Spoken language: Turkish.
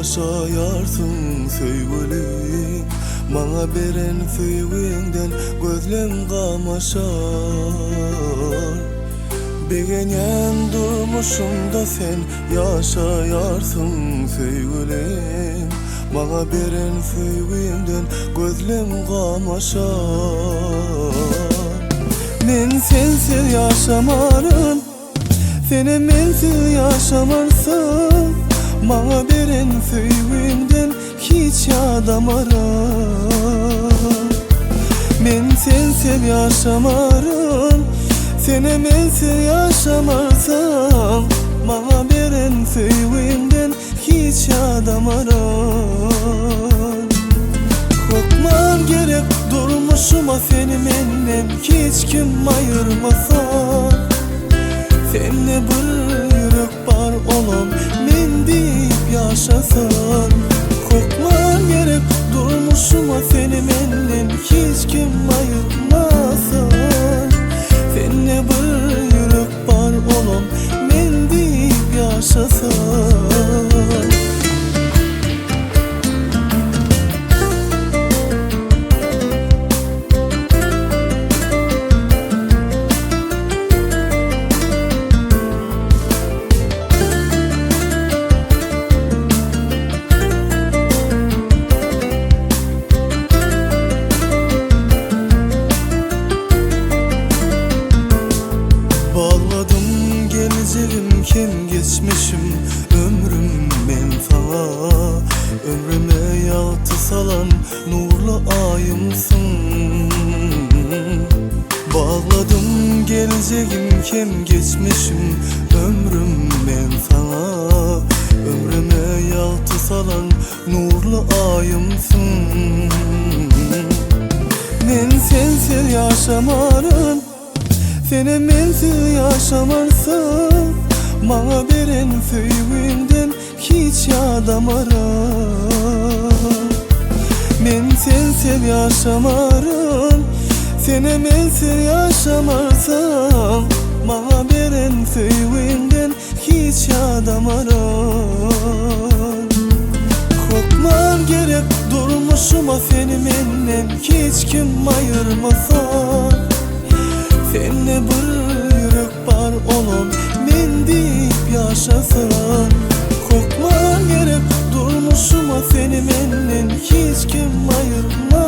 yaşayarsın sevgilim. Bana beren sevginden gözlerim kamaşar. Beğenen durmuşumda sen yaşayarsın sevgilim. Bana beren sevginden gözlerim kamaşar. Men sensiz yaşamarım, seni mensiz yaşamarsın. Bana beren sevginden hiç yadamaram. Men sensiz yaşamarım, seni mensiz yaşamarsam. Bana beren sevginden hiç yadamaram. Korkmam gerek durmuşuma seni menden hiç kim ayırmasa. Seninle bir yürek var olan men deyip yaşasan. Korkmam gerek durmuşuma seni menden hiç kim ayırmasa. Seninle bir yürek var olan men deyip yaşasan. Bağladım geleceğim kim geçmişim ömrüm ben sana. Ömrüme yağtı salan nurlu ayımsın. Bağladım geleceğim kim geçmişim ömrüm ben sana. Ömrüme yağtı salan nurlu ayımsın. Men sensiz yaşamarım, seni mensiz yaşamarsın. Bana beren sevginden hiç yadamaram. Men sensiz yaşamarım, seni mensiz yaşamarsam. Bana beren sevginden hiç yadamaram. Korkmam gerek durmuşuma seni menden hiç kim ayırmasa. Seninle bir yürek var olan men deyip yaşasan. Korkmam gerek durmuşuma seni menden hiç kim ayırmaz.